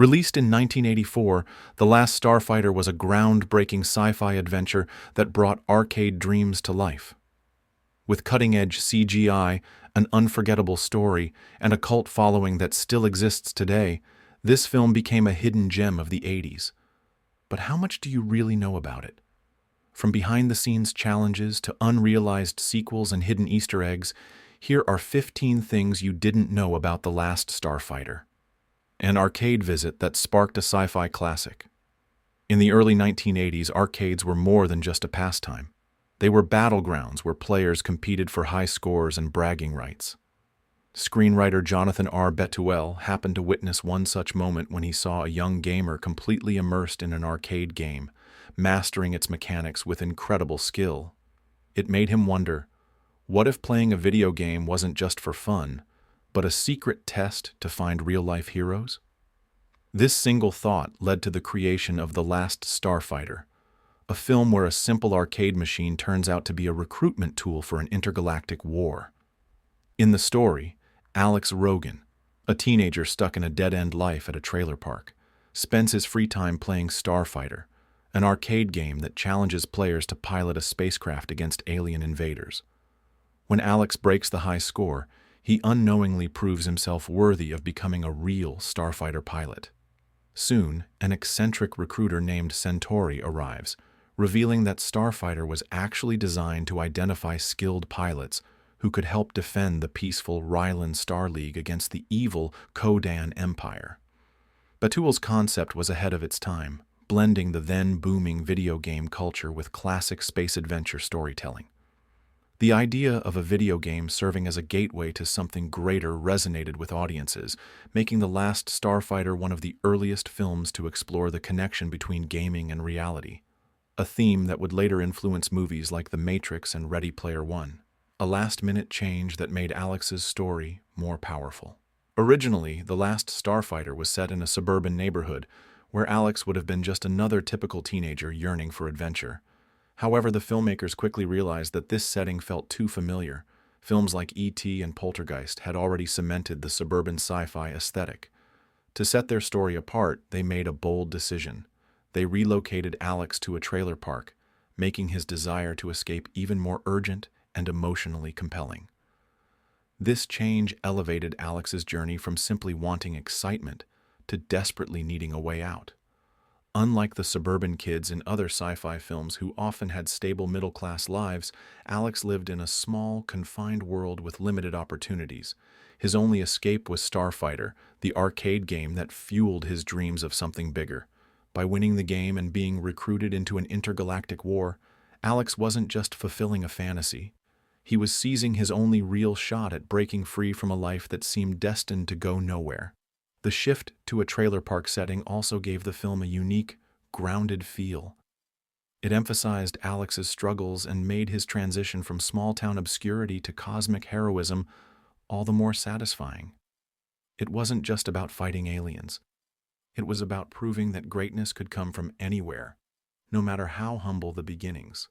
Released in 1984, The Last Starfighter was a groundbreaking sci-fi adventure that brought arcade dreams to life. With cutting-edge CGI, an unforgettable story, and a cult following that still exists today, this film became a hidden gem of the 80s. But how much do you really know about it? From behind-the-scenes challenges to unrealized sequels and hidden Easter eggs, here are 15 things you didn't know about The Last Starfighter. An arcade visit that sparked a sci-fi classic. In the early 1980s, arcades were more than just a pastime. They were battlegrounds where players competed for high scores and bragging rights. Screenwriter Jonathan R. Betuel happened to witness one such moment when he saw a young gamer completely immersed in an arcade game, mastering its mechanics with incredible skill. It made him wonder, what if playing a video game wasn't just for fun, but a secret test to find real-life heroes? This single thought led to the creation of The Last Starfighter, a film where a simple arcade machine turns out to be a recruitment tool for an intergalactic war. In the story, Alex Rogan, a teenager stuck in a dead-end life at a trailer park, spends his free time playing Starfighter, an arcade game that challenges players to pilot a spacecraft against alien invaders. When Alex breaks the high score, he unknowingly proves himself worthy of becoming a real Starfighter pilot. Soon, an eccentric recruiter named Centauri arrives, revealing that Starfighter was actually designed to identify skilled pilots who could help defend the peaceful Rylan Star League against the evil Kodan Empire. Betuel's concept was ahead of its time, blending the then-booming video game culture with classic space adventure storytelling. The idea of a video game serving as a gateway to something greater resonated with audiences, making The Last Starfighter one of the earliest films to explore the connection between gaming and reality, a theme that would later influence movies like The Matrix and Ready Player One, a last-minute change that made Alex's story more powerful. Originally, The Last Starfighter was set in a suburban neighborhood where Alex would have been just another typical teenager yearning for adventure. However, the filmmakers quickly realized that this setting felt too familiar. Films like E.T. and Poltergeist had already cemented the suburban sci-fi aesthetic. To set their story apart, they made a bold decision. They relocated Alex to a trailer park, making his desire to escape even more urgent and emotionally compelling. This change elevated Alex's journey from simply wanting excitement to desperately needing a way out. Unlike the suburban kids in other sci-fi films who often had stable middle-class lives, Alex lived in a small, confined world with limited opportunities. His only escape was Starfighter, the arcade game that fueled his dreams of something bigger. By winning the game and being recruited into an intergalactic war, Alex wasn't just fulfilling a fantasy. He was seizing his only real shot at breaking free from a life that seemed destined to go nowhere. The shift to a trailer park setting also gave the film a unique, grounded feel. It emphasized Alex's struggles and made his transition from small-town obscurity to cosmic heroism all the more satisfying. It wasn't just about fighting aliens. It was about proving that greatness could come from anywhere, no matter how humble the beginnings.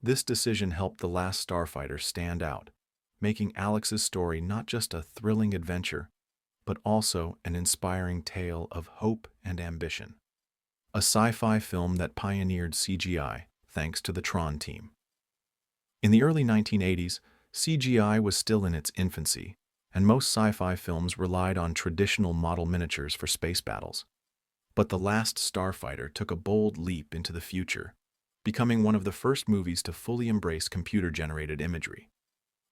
This decision helped The Last Starfighter stand out, making Alex's story not just a thrilling adventure, but also an inspiring tale of hope and ambition. A sci-fi film that pioneered CGI, thanks to the Tron team. In the early 1980s, CGI was still in its infancy, and most sci-fi films relied on traditional model miniatures for space battles. But The Last Starfighter took a bold leap into the future, becoming one of the first movies to fully embrace computer-generated imagery.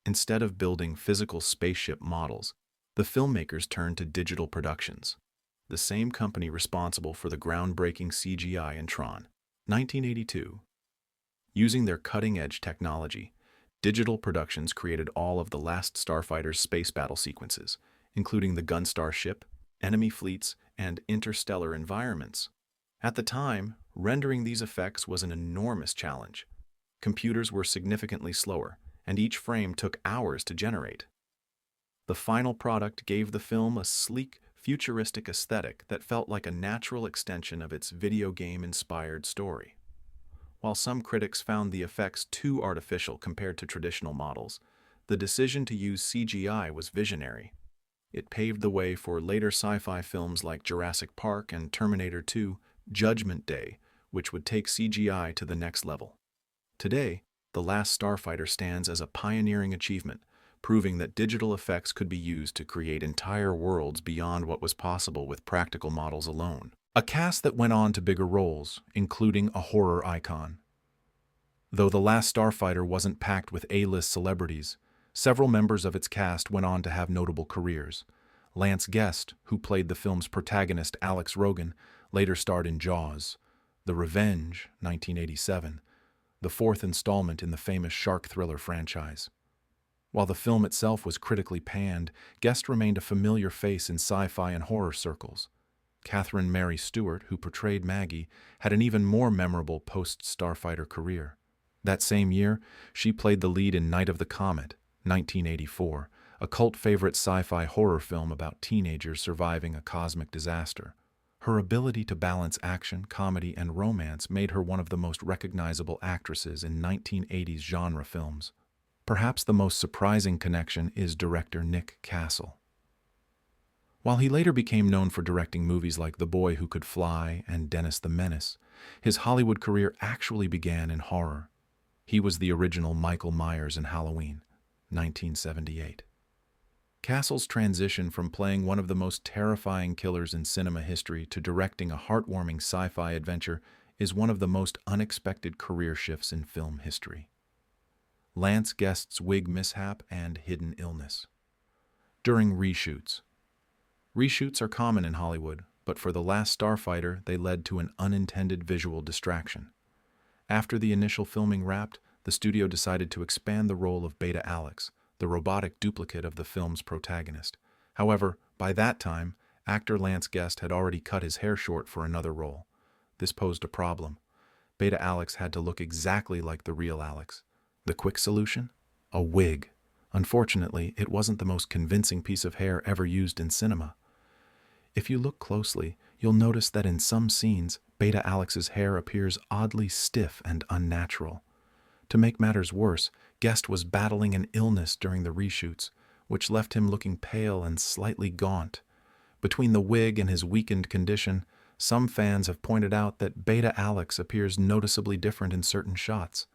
Instead of building physical spaceship models, the filmmakers turned to digital productions, the same company responsible for the groundbreaking CGI in Tron, 1982. Using their cutting-edge technology, digital productions created all of The Last Starfighter's space battle sequences, including the Gunstar ship, enemy fleets, and interstellar environments. At the time, rendering these effects was an enormous challenge. Computers were significantly slower, and each frame took hours to generate. The final product gave the film a sleek, futuristic aesthetic that felt like a natural extension of its video game-inspired story. While some critics found the effects too artificial compared to traditional models, the decision to use CGI was visionary. It paved the way for later sci-fi films like Jurassic Park and Terminator 2, Judgment Day, which would take CGI to the next level. Today, The Last Starfighter stands as a pioneering achievement, proving that digital effects could be used to create entire worlds beyond what was possible with practical models alone. A cast that went on to bigger roles, including a horror icon. Though The Last Starfighter wasn't packed with A-list celebrities, several members of its cast went on to have notable careers. Lance Guest, who played the film's protagonist Alex Rogan, later starred in Jaws, The Revenge, 1987, the fourth installment in the famous shark thriller franchise. While the film itself was critically panned, Guest remained a familiar face in sci-fi and horror circles. Catherine Mary Stewart, who portrayed Maggie, had an even more memorable post-Starfighter career. That same year, she played the lead in Night of the Comet, 1984, a cult favorite sci-fi horror film about teenagers surviving a cosmic disaster. Her ability to balance action, comedy, and romance made her one of the most recognizable actresses in 1980s genre films. Perhaps the most surprising connection is director Nick Castle. While he later became known for directing movies like The Boy Who Could Fly and Dennis the Menace, his Hollywood career actually began in horror. He was the original Michael Myers in Halloween, 1978. Castle's transition from playing one of the most terrifying killers in cinema history to directing a heartwarming sci-fi adventure is one of the most unexpected career shifts in film history. Lance Guest's wig mishap and hidden illness. During reshoots. Reshoots are common in Hollywood, but for The Last Starfighter, they led to an unintended visual distraction. After the initial filming wrapped, the studio decided to expand the role of Beta Alex, the robotic duplicate of the film's protagonist. However, by that time, actor Lance Guest had already cut his hair short for another role. This posed a problem. Beta Alex had to look exactly like the real Alex. The quick solution? A wig. Unfortunately, it wasn't the most convincing piece of hair ever used in cinema. If you look closely, you'll notice that in some scenes, Beta Alex's hair appears oddly stiff and unnatural. To make matters worse, Guest was battling an illness during the reshoots, which left him looking pale and slightly gaunt. Between the wig and his weakened condition, some fans have pointed out that Beta Alex appears noticeably different in certain shots.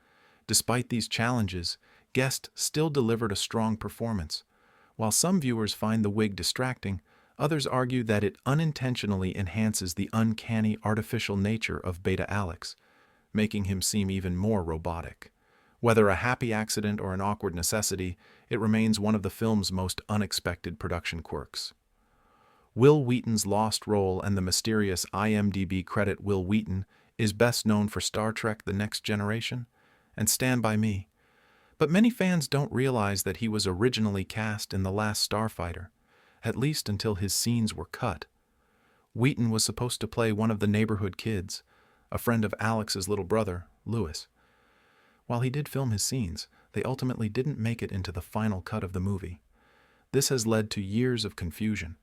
Despite these challenges, Guest still delivered a strong performance. While some viewers find the wig distracting, others argue that it unintentionally enhances the uncanny artificial nature of Beta Alex, making him seem even more robotic. Whether a happy accident or an awkward necessity, it remains one of the film's most unexpected production quirks. Wil Wheaton's lost role and the mysterious IMDb credit Wil Wheaton is best known for Star Trek: The Next Generation and Stand By Me. But many fans don't realize that he was originally cast in The Last Starfighter, at least until his scenes were cut. Wheaton was supposed to play one of the neighborhood kids, a friend of Alex's little brother, Lewis. While he did film his scenes, they ultimately didn't make it into the final cut of the movie. This has led to years of confusion.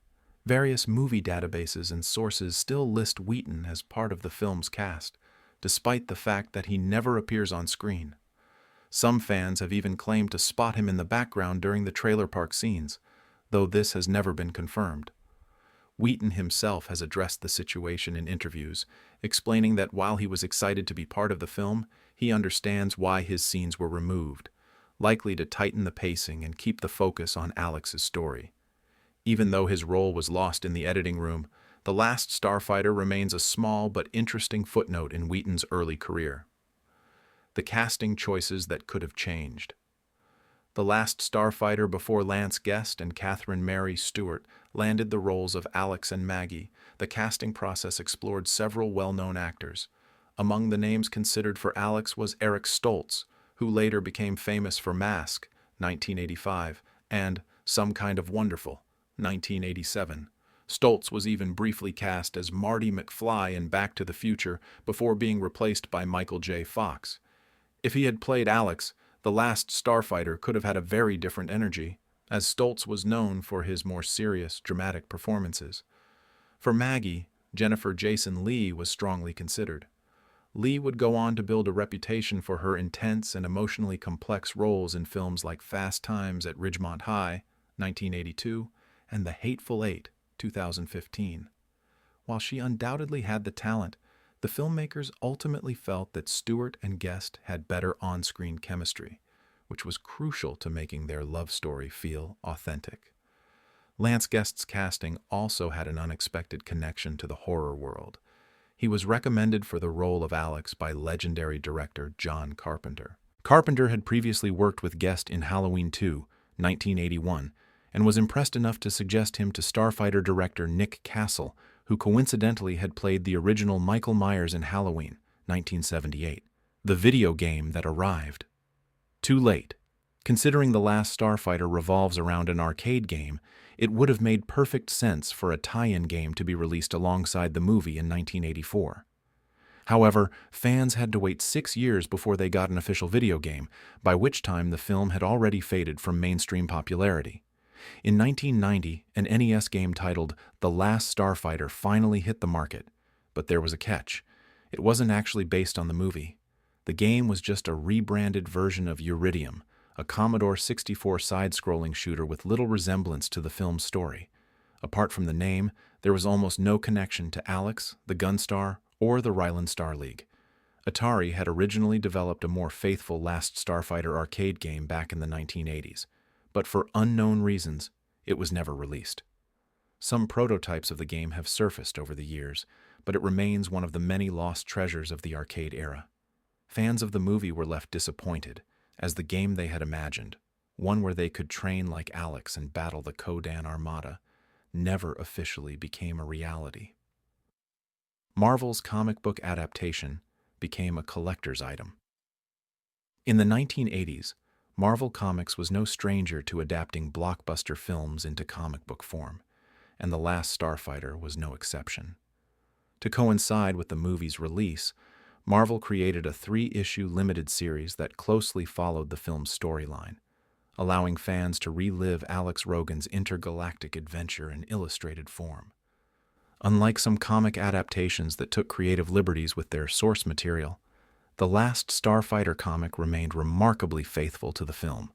Various movie databases and sources still list Wheaton as part of the film's cast, despite the fact that he never appears on screen. Some fans have even claimed to spot him in the background during the trailer park scenes, though this has never been confirmed. Wheaton himself has addressed the situation in interviews, explaining that while he was excited to be part of the film, he understands why his scenes were removed, likely to tighten the pacing and keep the focus on Alex's story. Even though his role was lost in the editing room, The Last Starfighter remains a small but interesting footnote in Wheaton's early career. The casting choices that could have changed. The Last Starfighter, before Lance Guest and Catherine Mary Stewart landed the roles of Alex and Maggie, the casting process explored several well-known actors. Among the names considered for Alex was Eric Stoltz, who later became famous for Mask, 1985, and Some Kind of Wonderful, 1987. Stoltz was even briefly cast as Marty McFly in Back to the Future before being replaced by Michael J. Fox. If he had played Alex, The Last Starfighter could have had a very different energy, as Stoltz was known for his more serious, dramatic performances. For Maggie, Jennifer Jason Leigh was strongly considered. Leigh would go on to build a reputation for her intense and emotionally complex roles in films like Fast Times at Ridgemont High, 1982, and The Hateful Eight, 2015. While she undoubtedly had the talent, the filmmakers ultimately felt that Stewart and Guest had better on-screen chemistry, which was crucial to making their love story feel authentic. Lance Guest's casting also had an unexpected connection to the horror world. He was recommended for the role of Alex by legendary director John Carpenter. Carpenter had previously worked with Guest in Halloween 2, 1981, and was impressed enough to suggest him to Starfighter director Nick Castle, who coincidentally had played the original Michael Myers in Halloween, 1978, the video game that arrived too late. Considering The Last Starfighter revolves around an arcade game, it would have made perfect sense for a tie-in game to be released alongside the movie in 1984. However, fans had to wait 6 years before they got an official video game, by which time the film had already faded from mainstream popularity. In 1990, an NES game titled The Last Starfighter finally hit the market, but there was a catch. It wasn't actually based on the movie. The game was just a rebranded version of Uridium, a Commodore 64 side-scrolling shooter with little resemblance to the film's story. Apart from the name, there was almost no connection to Alex, the Gunstar, or the Ryland Star League. Atari had originally developed a more faithful Last Starfighter arcade game back in the 1980s, but for unknown reasons, it was never released. Some prototypes of the game have surfaced over the years, but it remains one of the many lost treasures of the arcade era. Fans of the movie were left disappointed, as the game they had imagined, one where they could train like Alex and battle the Kodan Armada, never officially became a reality. Marvel's comic book adaptation became a collector's item. In the 1980s, Marvel Comics was no stranger to adapting blockbuster films into comic book form, and The Last Starfighter was no exception. To coincide with the movie's release, Marvel created a 3-issue limited series that closely followed the film's storyline, allowing fans to relive Alex Rogan's intergalactic adventure in illustrated form. Unlike some comic adaptations that took creative liberties with their source material, the Last Starfighter comic remained remarkably faithful to the film.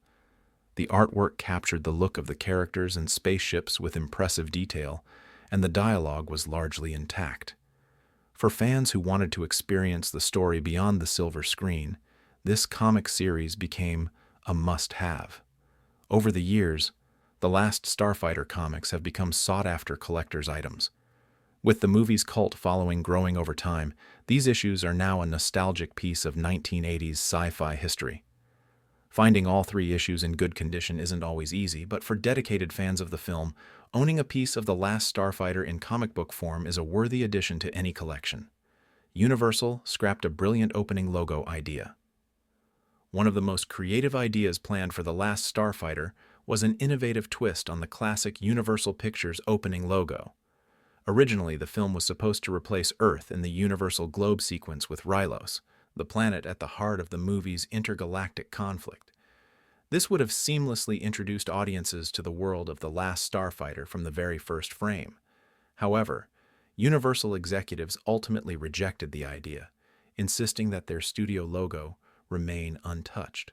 The artwork captured the look of the characters and spaceships with impressive detail, and the dialogue was largely intact. For fans who wanted to experience the story beyond the silver screen, this comic series became a must-have. Over the years, the Last Starfighter comics have become sought-after collector's items. With the movie's cult following growing over time, these issues are now a nostalgic piece of 1980s sci-fi history. Finding all 3 issues in good condition isn't always easy, but for dedicated fans of the film, owning a piece of The Last Starfighter in comic book form is a worthy addition to any collection. Universal scrapped a brilliant opening logo idea. One of the most creative ideas planned for The Last Starfighter was an innovative twist on the classic Universal Pictures opening logo. Originally, the film was supposed to replace Earth in the Universal Globe sequence with Rylos, the planet at the heart of the movie's intergalactic conflict. This would have seamlessly introduced audiences to the world of The Last Starfighter from the very first frame. However, Universal executives ultimately rejected the idea, insisting that their studio logo remain untouched.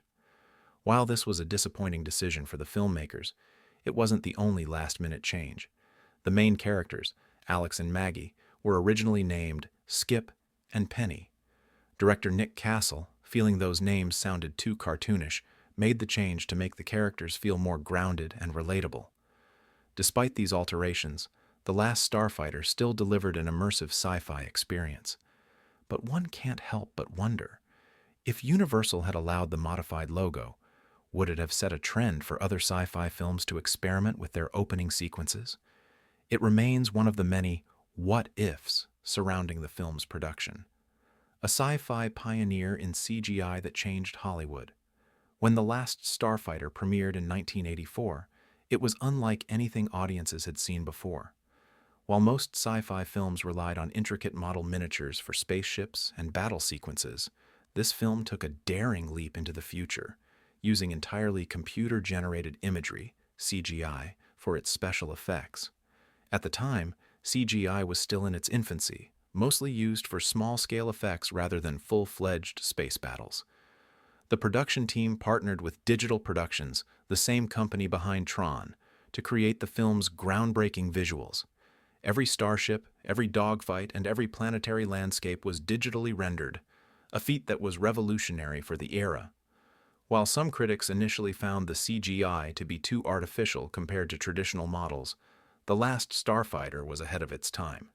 While this was a disappointing decision for the filmmakers, it wasn't the only last-minute change. The main characters, Alex and Maggie, were originally named Skip and Penny. Director Nick Castle, feeling those names sounded too cartoonish, made the change to make the characters feel more grounded and relatable. Despite these alterations, The Last Starfighter still delivered an immersive sci-fi experience. But one can't help but wonder, if Universal had allowed the modified logo, would it have set a trend for other sci-fi films to experiment with their opening sequences? It remains one of the many what-ifs surrounding the film's production. A sci-fi pioneer in CGI that changed Hollywood. When The Last Starfighter premiered in 1984, it was unlike anything audiences had seen before. While most sci-fi films relied on intricate model miniatures for spaceships and battle sequences, this film took a daring leap into the future, using entirely computer-generated imagery, CGI, for its special effects. At the time, CGI was still in its infancy, mostly used for small-scale effects rather than full-fledged space battles. The production team partnered with Digital Productions, the same company behind Tron, to create the film's groundbreaking visuals. Every starship, every dogfight, and every planetary landscape was digitally rendered, a feat that was revolutionary for the era. While some critics initially found the CGI to be too artificial compared to traditional models, The Last Starfighter was ahead of its time.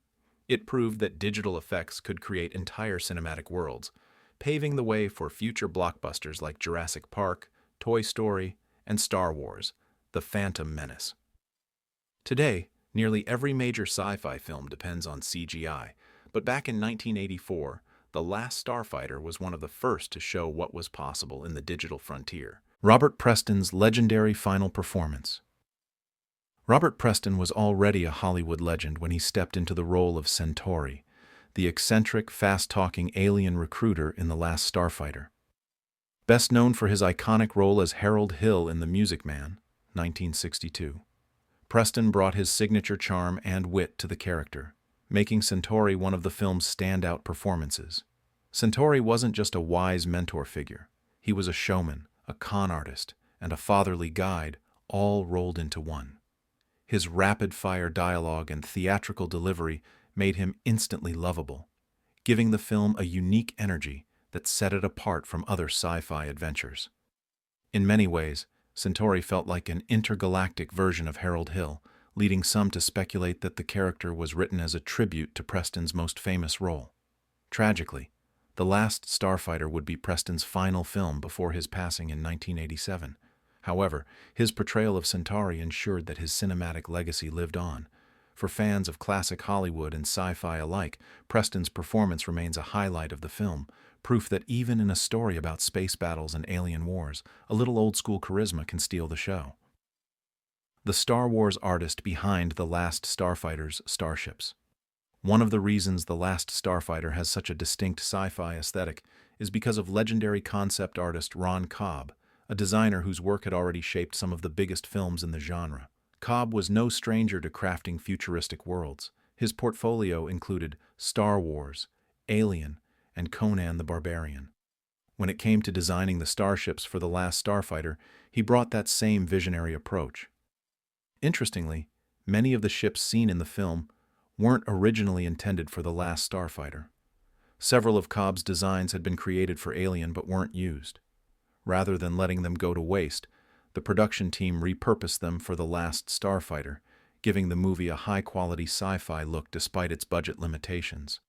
It proved that digital effects could create entire cinematic worlds, paving the way for future blockbusters like Jurassic Park, Toy Story, and Star Wars: The Phantom Menace. Today, nearly every major sci-fi film depends on CGI, but back in 1984, The Last Starfighter was one of the first to show what was possible in the digital frontier. Robert Preston's legendary final performance. Robert Preston was already a Hollywood legend when he stepped into the role of Centauri, the eccentric, fast-talking alien recruiter in The Last Starfighter. Best known for his iconic role as Harold Hill in The Music Man, 1962. Preston brought his signature charm and wit to the character, making Centauri one of the film's standout performances. Centauri wasn't just a wise mentor figure. He was a showman, a con artist, and a fatherly guide, all rolled into one. His rapid-fire dialogue and theatrical delivery made him instantly lovable, giving the film a unique energy that set it apart from other sci-fi adventures. In many ways, Centauri felt like an intergalactic version of Harold Hill, leading some to speculate that the character was written as a tribute to Preston's most famous role. Tragically, The Last Starfighter would be Preston's final film before his passing in 1987. However, his portrayal of Centauri ensured that his cinematic legacy lived on. For fans of classic Hollywood and sci-fi alike, Preston's performance remains a highlight of the film, proof that even in a story about space battles and alien wars, a little old-school charisma can steal the show. The Star Wars artist behind The Last Starfighter's Starships. One of the reasons The Last Starfighter has such a distinct sci-fi aesthetic is because of legendary concept artist Ron Cobb, a designer whose work had already shaped some of the biggest films in the genre. Cobb was no stranger to crafting futuristic worlds. His portfolio included Star Wars, Alien, and Conan the Barbarian. When it came to designing the starships for The Last Starfighter, he brought that same visionary approach. Interestingly, many of the ships seen in the film weren't originally intended for The Last Starfighter. Several of Cobb's designs had been created for Alien but weren't used. Rather than letting them go to waste, the production team repurposed them for The Last Starfighter, giving the movie a high-quality sci-fi look despite its budget limitations.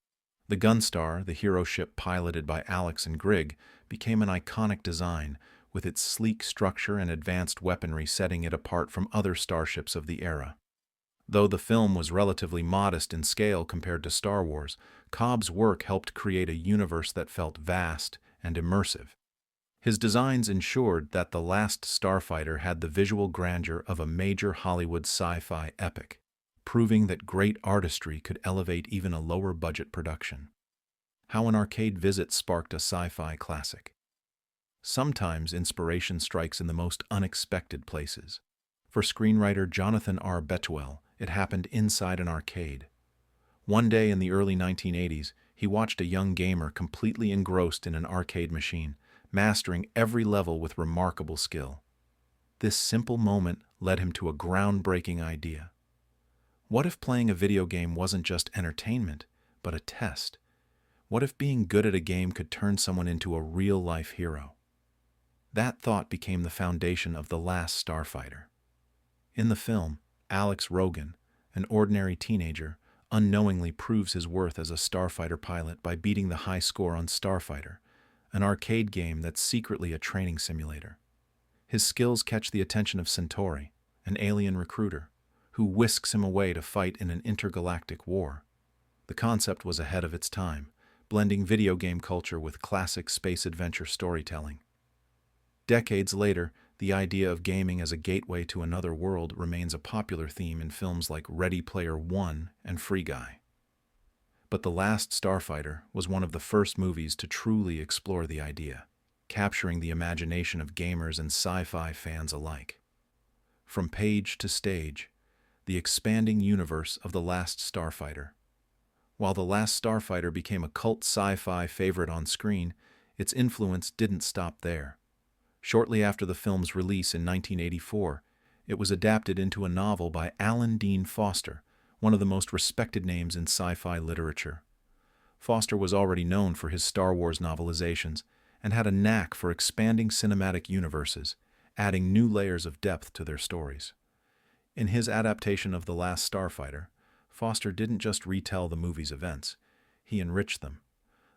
The Gunstar, the hero ship piloted by Alex and Grigg, became an iconic design, with its sleek structure and advanced weaponry setting it apart from other starships of the era. Though the film was relatively modest in scale compared to Star Wars, Cobb's work helped create a universe that felt vast and immersive. His designs ensured that The Last Starfighter had the visual grandeur of a major Hollywood sci-fi epic, proving that great artistry could elevate even a lower-budget production. How an arcade visit sparked a sci-fi classic. Sometimes inspiration strikes in the most unexpected places. For screenwriter Jonathan R. Betwell, it happened inside an arcade. One day in the early 1980s, he watched a young gamer completely engrossed in an arcade machine, mastering every level with remarkable skill. This simple moment led him to a groundbreaking idea. What if playing a video game wasn't just entertainment, but a test? What if being good at a game could turn someone into a real-life hero? That thought became the foundation of The Last Starfighter. In the film, Alex Rogan, an ordinary teenager, unknowingly proves his worth as a starfighter pilot by beating the high score on Starfighter, an arcade game that's secretly a training simulator. His skills catch the attention of Centauri, an alien recruiter, who whisks him away to fight in an intergalactic war. The concept was ahead of its time, blending video game culture with classic space adventure storytelling. Decades later, the idea of gaming as a gateway to another world remains a popular theme in films like Ready Player One and Free Guy. But The Last Starfighter was one of the first movies to truly explore the idea, capturing the imagination of gamers and sci-fi fans alike. From page to stage, the expanding universe of The Last Starfighter. While The Last Starfighter became a cult sci-fi favorite on screen, its influence didn't stop there. Shortly after the film's release in 1984, It was adapted into a novel by Alan Dean Foster, one of the most respected names in sci-fi literature. Foster was already known for his Star Wars novelizations and had a knack for expanding cinematic universes, adding new layers of depth to their stories. In his adaptation of The Last Starfighter, Foster didn't just retell the movie's events, he enriched them.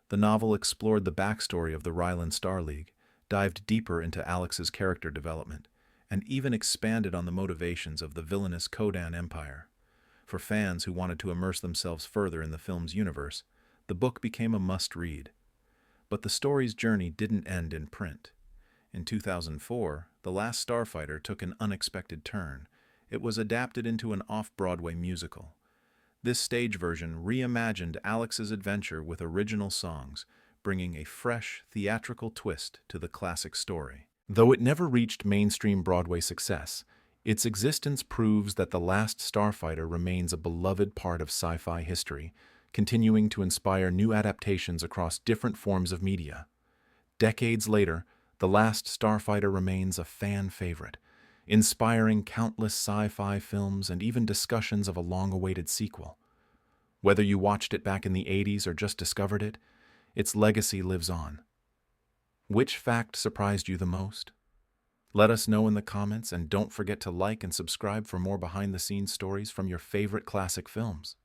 The novel explored the backstory of the Rylan Star League, dived deeper into Alex's character development, and even expanded on the motivations of the villainous Kodan Empire. For fans who wanted to immerse themselves further in the film's universe, the book became a must-read. But the story's journey didn't end in print. In 2004, The Last Starfighter took an unexpected turn. It was adapted into an off-Broadway musical. This stage version reimagined Alex's adventure with original songs, bringing a fresh, theatrical twist to the classic story. Though it never reached mainstream Broadway success, its existence proves that The Last Starfighter remains a beloved part of sci-fi history, continuing to inspire new adaptations across different forms of media. Decades later, The Last Starfighter remains a fan favorite, inspiring countless sci-fi films and even discussions of a long-awaited sequel. Whether you watched it back in the 80s or just discovered it, its legacy lives on. Which fact surprised you the most? Let us know in the comments, and don't forget to like and subscribe for more behind-the-scenes stories from your favorite classic films.